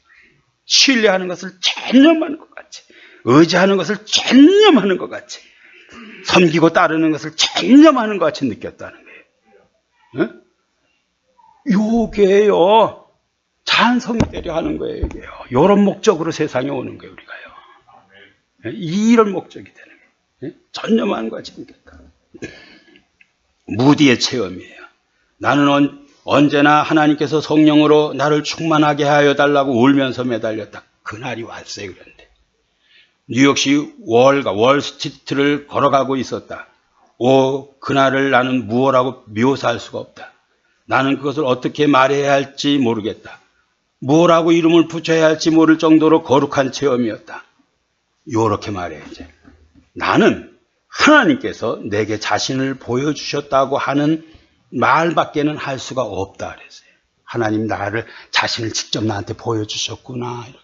신뢰하는 것을 전념하는 것 같이, 의지하는 것을 전념하는 것 같이, 섬기고 따르는 것을 전념하는 것 같이 느꼈다는 거예요. 요게요, 찬성이 되려 하는 거예요. 이게요. 이런 목적으로 세상에 오는 거예요, 우리가요. 이런 목적이 되는 거예요. 전념하는 것 같이 느꼈다. 무디의 체험이에요. 나는 언제나 하나님께서 성령으로 나를 충만하게 하여 달라고 울면서 매달렸다. 그날이 왔어요. 그런데 뉴욕시 월스트리트를 걸어가고 있었다. 그날을 나는 무엇라고 묘사할 수가 없다. 나는 그것을 어떻게 말해야 할지 모르겠다. 뭐라고 이름을 붙여야 할지 모를 정도로 거룩한 체험이었다. 요렇게 말해야지. 나는 하나님께서 내게 자신을 보여주셨다고 하는 말밖에는 할 수가 없다 그랬어요. 하나님 나를 자신을 직접 나한테 보여주셨구나. 이렇게.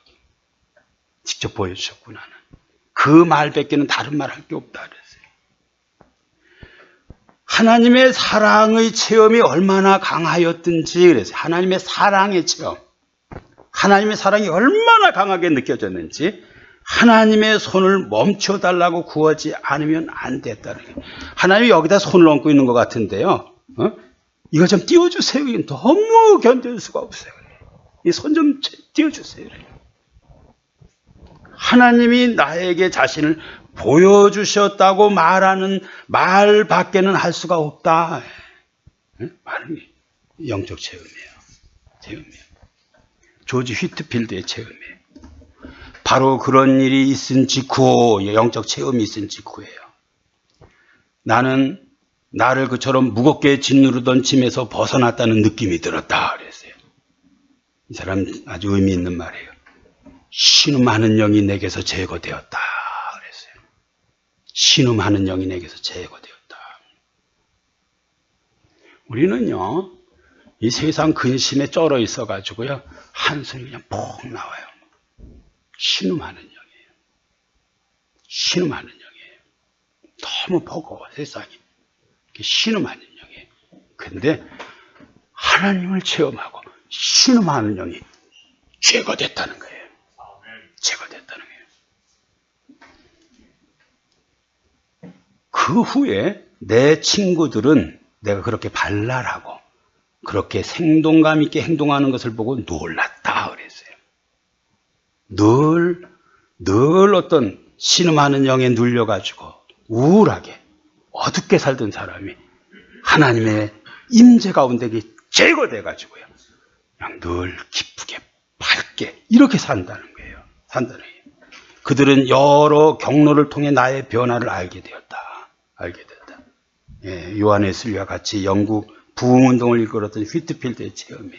직접 보여주셨구나. 그 말밖에는 다른 말 할 게 없다 그랬어요. 하나님의 사랑의 체험이 얼마나 강하였든지 그랬어요. 하나님의 사랑의 체험. 하나님의 사랑이 얼마나 강하게 느껴졌는지 하나님의 손을 멈춰달라고 구하지 않으면 안 됐다는 거예요. 하나님이 여기다 손을 얹고 있는 것 같은데요. 이거 좀 띄워주세요. 이건 너무 견딜 수가 없어요. 이 손 좀 띄워주세요. 하나님이 나에게 자신을 보여주셨다고 말하는 말밖에는 할 수가 없다. 말은 영적 체험이에요. 체험이에요. 조지 휘트필드의 체험이에요. 바로 그런 일이 있은 직후, 영적 체험이 있은 직후예요. 나는 나를 그처럼 무겁게 짓누르던 짐에서 벗어났다는 느낌이 들었다 그랬어요. 이 사람 아주 의미 있는 말이에요. 신음하는 영이 내게서 제거되었다 그랬어요. 신음하는 영이 내게서 제거되었다. 우리는요, 이 세상 근심에 쩔어 있어가지고요, 한숨이 그냥 폭 나와요. 신음하는 영이에요. 신음하는 영이에요. 너무 버거워, 세상이. 신음하는 영이에요. 근데 하나님을 체험하고 신음하는 영이 제거됐다는 거예요. 제거됐다는 거예요. 그 후에 내 친구들은 내가 그렇게 발랄하고 그렇게 생동감 있게 행동하는 것을 보고 놀랐다 그랬어요. 늘 어떤 신음하는 영에 눌려가지고 우울하게 어둡게 살던 사람이 하나님의 임재 가운데 제거돼가지고요. 그냥 늘 기쁘게 밝게 이렇게 산다는 거예요. 산다는 거예요. 그들은 여러 경로를 통해 나의 변화를 알게 되었다. 알게 되었다. 예, 요한웨슬리와 같이 영국 부흥운동을 이끌었던 휘트필드의 체험이,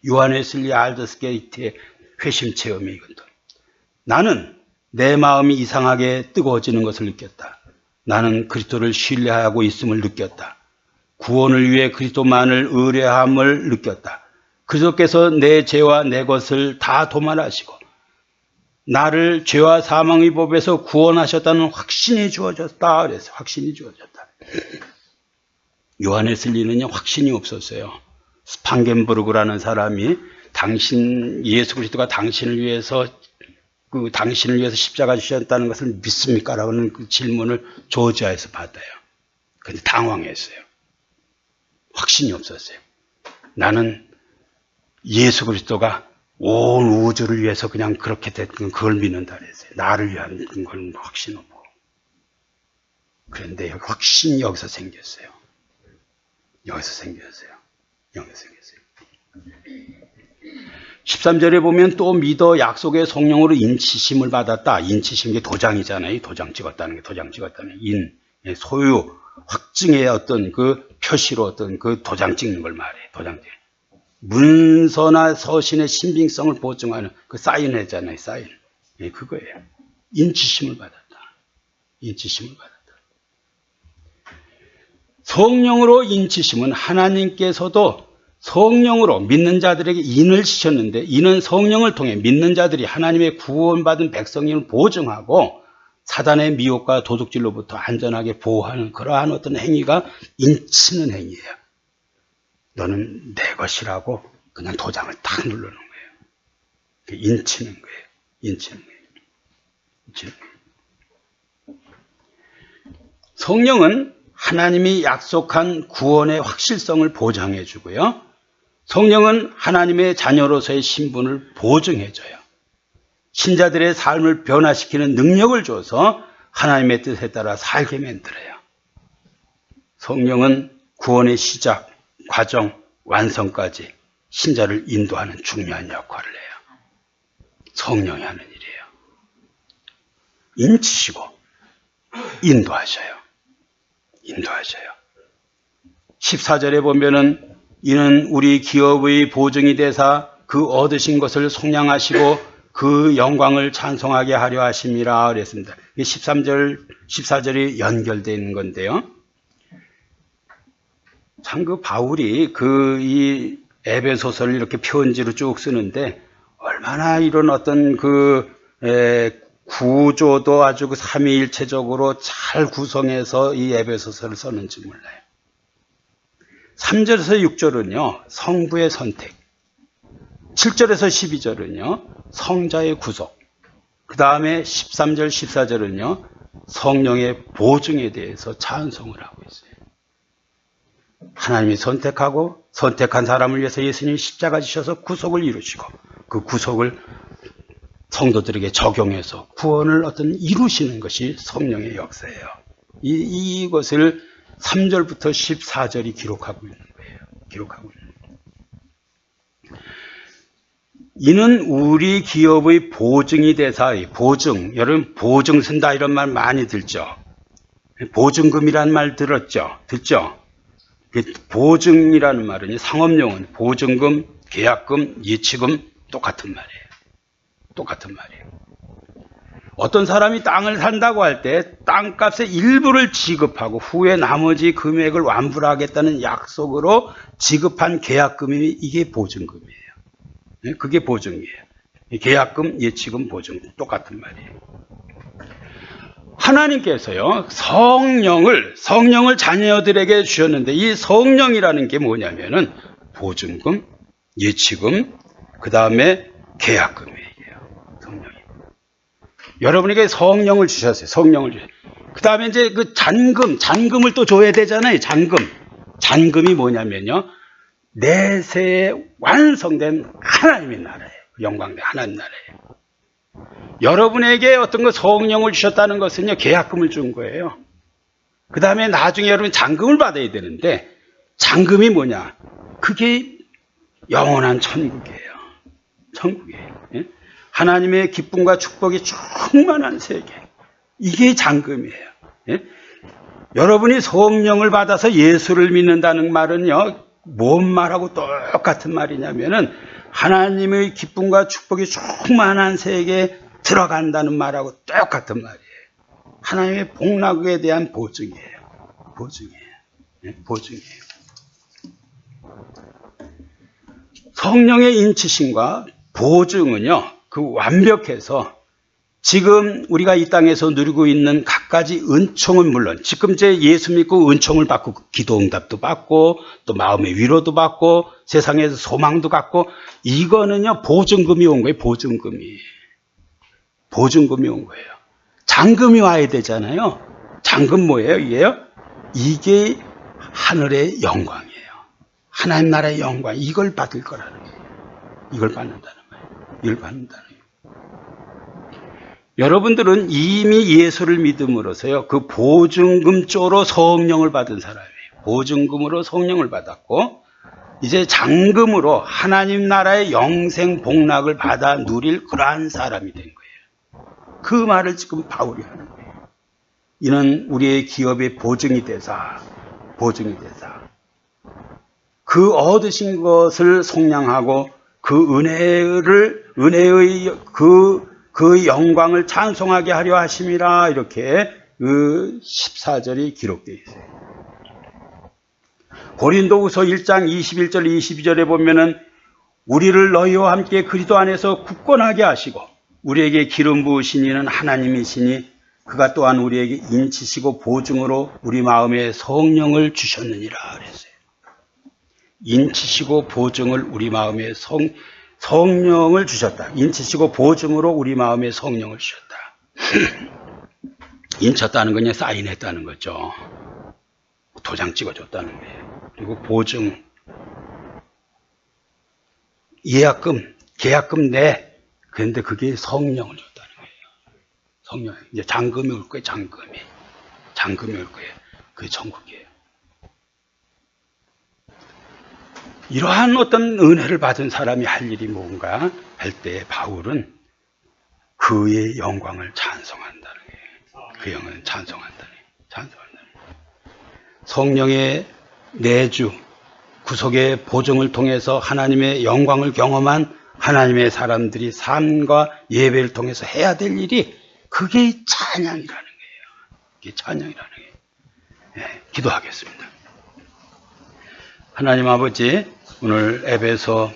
요한웨슬리 알더스게이트의 회심 체험이거든. 나는 내 마음이 이상하게 뜨거워지는 것을 느꼈다. 나는 그리스도를 신뢰하고 있음을 느꼈다. 구원을 위해 그리스도만을 의뢰함을 느꼈다. 그리스도께서 내 죄와 내 것을 다 도말하시고 나를 죄와 사망의 법에서 구원하셨다는 확신이 주어졌다. 그래서 확신이 주어졌다. 요한웨슬리는요, 확신이 없었어요. 스판겐부르크라는 사람이 예수 그리스도가 당신을 위해서 십자가 주셨다는 것을 믿습니까? 라는 그 질문을 조지아에서 받아요. 근데 당황했어요. 확신이 없었어요. 나는 예수 그리스도가 온 우주를 위해서 그냥 그렇게 됐던 그걸 믿는다 그랬어요. 나를 위한 건 확신 없고. 그런데 확신이 여기서 생겼어요. 여기서 생겼어요. 13절에 보면 또 믿어 약속의 성령으로 인치심을 받았다. 인치심 게 도장이잖아요. 도장 찍었다는 게, 도장 찍었다는 인, 소유, 확증의 어떤 그 표시로 어떤 그 도장 찍는 걸 말해요. 도장 찍. 문서나 서신의 신빙성을 보증하는 그 사인회잖아요. 사인. 예, 그거예요. 인치심을 받았다. 인치심을 받았다. 성령으로 인치심은 하나님께서도 성령으로 믿는 자들에게 인을 시켰는데, 이는 성령을 통해 믿는 자들이 하나님의 구원받은 백성임을 보증하고 사단의 미혹과 도둑질로부터 안전하게 보호하는 그러한 어떤 행위가 인치는 행위예요. 너는 내 것이라고 그냥 도장을 탁 누르는 거예요. 인치는 거예요. 인치는 거예요. 인치는 거예요. 성령은 하나님이 약속한 구원의 확실성을 보장해 주고요. 성령은 하나님의 자녀로서의 신분을 보증해줘요. 신자들의 삶을 변화시키는 능력을 줘서 하나님의 뜻에 따라 살게 만들어요. 성령은 구원의 시작, 과정, 완성까지 신자를 인도하는 중요한 역할을 해요. 성령이 하는 일이에요. 인치시고 인도하셔요. 인도하셔요. 14절에 보면은 이는 우리 기업의 보증이 되사 그 얻으신 것을 속량하시고 그 영광을 찬송하게 하려 하심이라 그랬습니다. 14절이 연결되어 있는 건데요. 참 그 바울이 이 에베소서를 이렇게 편지로 쭉 쓰는데 얼마나 이런 어떤 구조도 아주 그 삼위일체적으로 잘 구성해서 이 에베소서를 썼는지 몰라요. 3절에서 6절은요, 성부의 선택. 7절에서 12절은요, 성자의 구속. 그 다음에 13절, 14절은요, 성령의 보증에 대해서 찬송을 하고 있어요. 하나님이 선택하고 선택한 사람을 위해서 예수님이 십자가 지셔서 구속을 이루시고 그 구속을 성도들에게 적용해서 구원을 이루시는 것이 성령의 역사예요. 이것을 3절부터 14절이 기록하고 있는 거예요. 기록하고 있는 거예요. 이는 우리 기업의 보증이 되사, 보증, 여러분 보증 쓴다 이런 말 많이 들죠. 보증금이라는 말 들었죠. 듣죠. 보증이라는 말은 상업용은 보증금, 계약금, 예치금 똑같은 말이에요. 똑같은 말이에요. 어떤 사람이 땅을 산다고 할 때 땅값의 일부를 지급하고 후에 나머지 금액을 완불하겠다는 약속으로 지급한 계약금이 이게 보증금이에요. 그게 보증이에요. 계약금, 예치금, 보증금 똑같은 말이에요. 하나님께서요, 성령을 자녀들에게 주셨는데 이 성령이라는 게 뭐냐면은 보증금, 예치금, 그 다음에 계약금이에요. 성령이. 여러분에게 성령을 주셨어요. 성령을 주셨어요. 그 다음에 이제 그 잔금을 또 줘야 되잖아요. 잔금이 뭐냐면요, 내세에 완성된 하나님의 나라예요. 영광된 하나님 나라예요. 여러분에게 어떤 성령을 주셨다는 것은요, 계약금을 준 거예요. 그 다음에 나중에 여러분 잔금을 받아야 되는데, 잔금이 뭐냐? 그게 영원한 천국이에요. 천국이에요. 예? 하나님의 기쁨과 축복이 충만한 세계. 이게 잔금이에요. 예? 여러분이 성령을 받아서 예수를 믿는다는 말은요, 뭔 말하고 똑같은 말이냐면은, 하나님의 기쁨과 축복이 충만한 세계에 들어간다는 말하고 똑같은 말이에요. 하나님의 복락에 대한 보증이에요. 보증이에요. 네? 보증이에요. 성령의 인치심과 보증은요, 완벽해서 지금 우리가 이 땅에서 누리고 있는 갖가지 은총은 물론, 지금 이제 예수 믿고 은총을 받고 기도 응답도 받고 또 마음의 위로도 받고 세상에서 소망도 갖고, 이거는요 보증금이 온 거예요. 보증금이 온 거예요. 잔금이 와야 되잖아요. 잔금 뭐예요? 이게 하늘의 영광이에요. 하나님 나라의 영광. 이걸 받을 거라는 거예요. 이걸 받는다는 거예요. 이걸 받는다는 거예요. 여러분들은 이미 예수를 믿음으로써요, 그 보증금조로 성령을 받은 사람이에요. 보증금으로 성령을 받았고, 이제 장금으로 하나님 나라의 영생 복락을 받아 누릴 그러한 사람이 된 거예요. 그 말을 지금 바울이 하는 거예요. 이는 우리의 기업의 보증이 되사 그 얻으신 것을 속량하고 그 은혜의 그 영광을 찬송하게 하려 하심이라. 이렇게 그 14절이 기록되어 있어요. 고린도후서 1장 21절 22절에 보면은 우리를 너희와 함께 그리스도 안에서 굳건하게 하시고 우리에게 기름 부으신 이는 하나님이시니 그가 또한 우리에게 인치시고 보증으로 우리 마음에 성령을 주셨느니라 그랬어요. 인치시고 보증을 우리 마음에 성령을 주셨다. 인치시고 보증으로 우리 마음에 성령을 주셨다. 인쳤다는 건 그냥 사인했다는 거죠. 도장 찍어줬다는 거예요. 그리고 보증, 예약금, 계약금 내. 그런데 그게 성령을 줬다는 거예요. 성령. 이제 잔금이 올 거예요. 잔금이 올 거예요. 그게 천국이에요. 이러한 어떤 은혜를 받은 사람이 할 일이 뭔가 할 때 바울은 그의 영광을 찬송한다는 거예요. 그 영광을 찬송한다는 거예요. 성령의 내주, 구속의 보증을 통해서 하나님의 영광을 경험한 하나님의 사람들이 삶과 예배를 통해서 해야 될 일이 그게 찬양이라는 거예요. 그게 찬양이라는 거예요. 네, 기도하겠습니다. 하나님 아버지, 오늘 에베소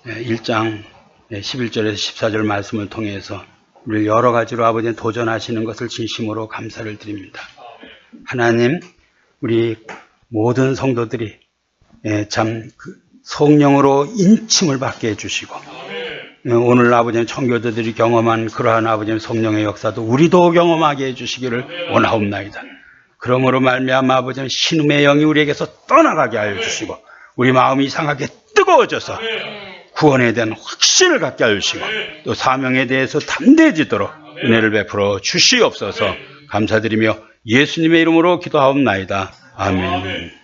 1장 11절에서 14절 말씀을 통해서 우리 여러 가지로 아버지 도전하시는 것을 진심으로 감사를 드립니다. 하나님, 우리 모든 성도들이 참 성령으로 인침을 받게 해주시고 오늘 아버지 청교도들이 경험한 그러한 아버지 성령의 역사도 우리도 경험하게 해주시기를 원하옵나이다. 그러므로 말미암아 아버지 신음의 영이 우리에게서 떠나가게 하여 주시고 우리 마음이 이상하게 뜨거워져서 구원에 대한 확신을 갖게 하여 주시고 또 사명에 대해서 담대해지도록 은혜를 베풀어 주시옵소서. 감사드리며 예수님의 이름으로 기도하옵나이다. 아멘.